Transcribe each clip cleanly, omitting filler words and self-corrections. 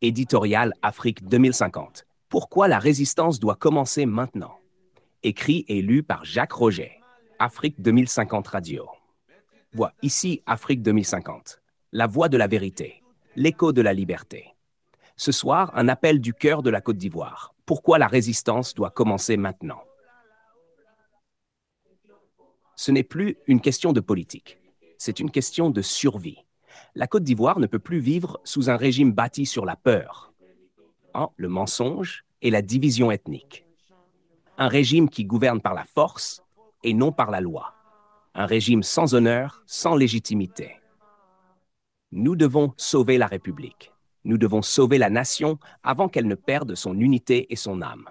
Éditorial Afrique 2050. Pourquoi la résistance doit commencer maintenant? Écrit et lu par Jacques Roget. Afrique 2050 Radio. Voix ici Afrique 2050. La voix de la vérité. L'écho de la liberté. Ce soir, un appel du cœur de la Côte d'Ivoire. Pourquoi la résistance doit commencer maintenant? Ce n'est plus une question de politique. C'est une question de survie. La Côte d'Ivoire ne peut plus vivre sous un régime bâti sur la peur, le mensonge et la division ethnique. Un régime qui gouverne par la force et non par la loi. Un régime sans honneur, sans légitimité. Nous devons sauver la République. Nous devons sauver la nation avant qu'elle ne perde son unité et son âme.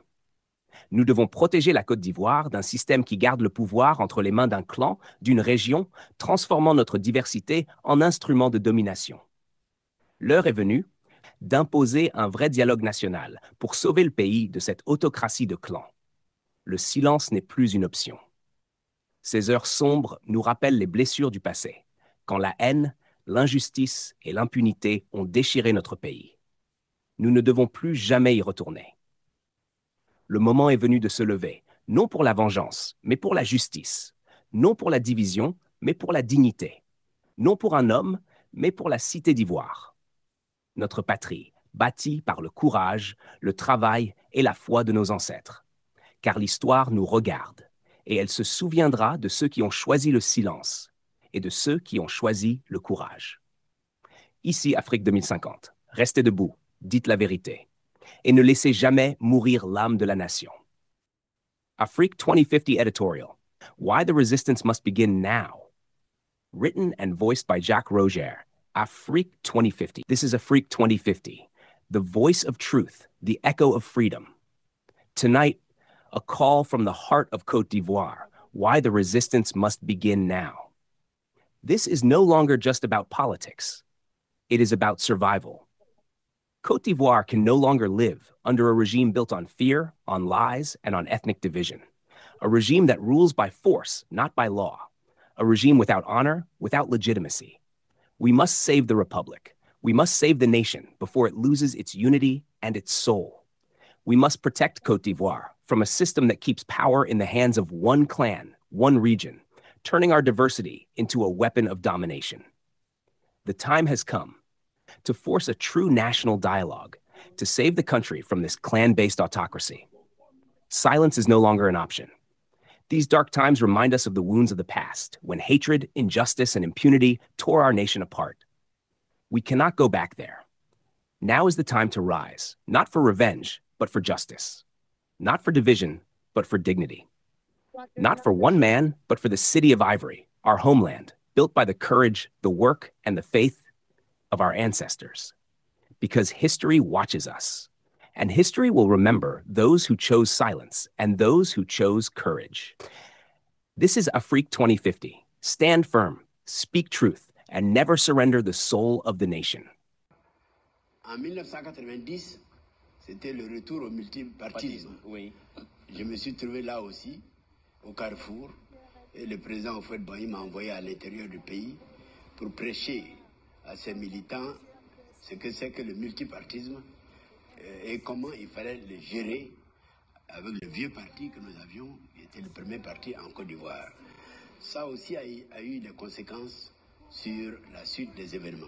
Nous devons protéger la Côte d'Ivoire d'un système qui garde le pouvoir entre les mains d'un clan, d'une région, transformant notre diversité en instrument de domination. L'heure est venue d'imposer un vrai dialogue national pour sauver le pays de cette autocratie de clans. Le silence n'est plus une option. Ces heures sombres nous rappellent les blessures du passé, quand la haine, l'injustice et l'impunité ont déchiré notre pays. Nous ne devons plus jamais y retourner. Le moment est venu de se lever, non pour la vengeance, mais pour la justice, non pour la division, mais pour la dignité, non pour un homme, mais pour la cité d'Ivoire. Notre patrie, bâtie par le courage, le travail et la foi de nos ancêtres. Car l'histoire nous regarde, et elle se souviendra de ceux qui ont choisi le silence et de ceux qui ont choisi le courage. Ici, Afrique 2050, restez debout, dites la vérité, et ne laissez jamais mourir l'âme de la nation. Afrique 2050 editorial, Why the Resistance Must Begin Now. Written and voiced by Jacques Roger. Afrique 2050. This is Afrique 2050, the voice of truth, the echo of freedom. Tonight, a call from the heart of Côte d'Ivoire, why the resistance must begin now. This is no longer just about politics. It is about survival. Côte d'Ivoire can no longer live under a regime built on fear, on lies, and on ethnic division. A regime that rules by force, not by law. A regime without honor, without legitimacy. We must save the republic. We must save the nation before it loses its unity and its soul. We must protect Côte d'Ivoire from a system that keeps power in the hands of one clan, one region, turning our diversity into a weapon of domination. The time has come to force a true national dialogue to save the country from this clan-based autocracy. Silence is no longer an option. These dark times remind us of the wounds of the past, when hatred, injustice, and impunity tore our nation apart. We cannot go back there. Now is the time to rise, not for revenge, but for justice. Not for division, but for dignity. Not for one man, but for the city of Ivory, our homeland, built by the courage, the work, and the faith of our ancestors. Because history watches us, and history will remember those who chose silence and those who chose courage. This is Afrique 2050. Stand firm, speak truth, and never surrender the soul of the nation. En 1990, c'était le retour au multipartisme. Oui. Je me suis trouvé là aussi, au Carrefour, et le président Houphouët-Boigny m'a envoyé à l'intérieur du pays pour prêcher à ses militants ce que c'est que le multipartisme et comment il fallait le gérer avec le vieux parti que nous avions, qui était le premier parti en Côte d'Ivoire. Ça aussi a eu des conséquences sur la suite des événements.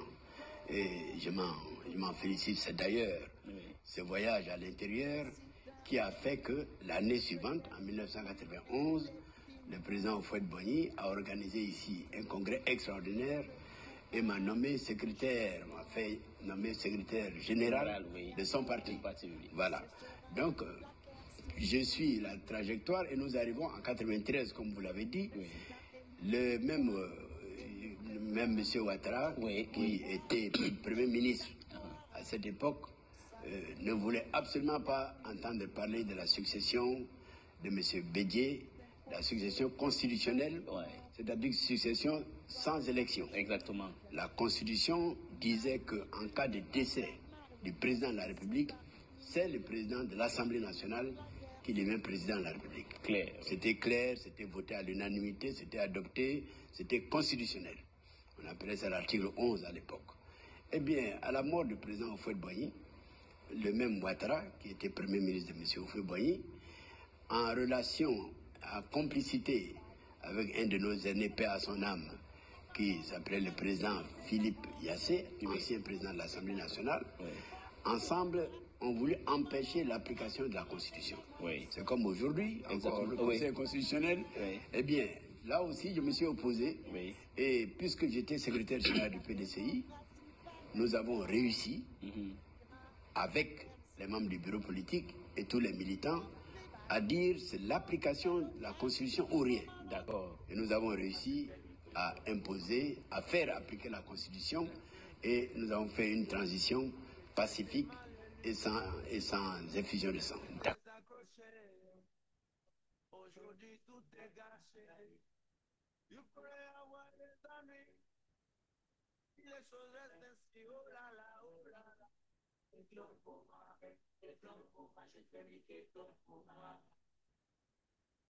Et je m'en félicite. C'est d'ailleurs ce voyage à l'intérieur qui a fait que l'année suivante, en 1991, le président Houphouët-Boigny a organisé ici un congrès extraordinaire et m'a fait nommer secrétaire général de son parti. Voilà. Donc, je suis la trajectoire et nous arrivons en 93, comme vous l'avez dit. Le même M. Ouattara, qui était Premier ministre à cette époque, ne voulait absolument pas entendre parler de la succession de M. Bédié, la succession constitutionnelle, c'est-à-dire une succession sans élection. Exactement. La Constitution disait qu'en cas de décès du président de la République, c'est le président de l'Assemblée nationale qui devient président de la République. Clair. C'était clair, c'était voté à l'unanimité, c'était adopté, c'était constitutionnel. On appelait ça l'article 11 à l'époque. Eh bien, à la mort du président Houphouët-Boigny, le même Ouattara, qui était Premier ministre de M. Houphouët-Boigny, en relation, en complicité avec un de nos aînés, paix à son âme, qui s'appelait le président Philippe Yassé, ancien président de l'Assemblée nationale, ensemble ont voulu empêcher l'application de la Constitution. C'est comme aujourd'hui, encore le Conseil constitutionnel. Eh bien, là aussi, je me suis opposé. Et puisque j'étais secrétaire général du PDCI, nous avons réussi, avec les membres du bureau politique et tous les militants, à dire c'est l'application de la Constitution ou rien. D'accord. Et nous avons réussi à imposer, à faire appliquer la Constitution, et nous avons fait une transition pacifique et sans effusion de sang. Aujourd'hui tout est gâché. You pray avoir des amis. Les choses restent ainsi, oh là là, oh là là. Et ton pour moi, je te dis que ton pour moi.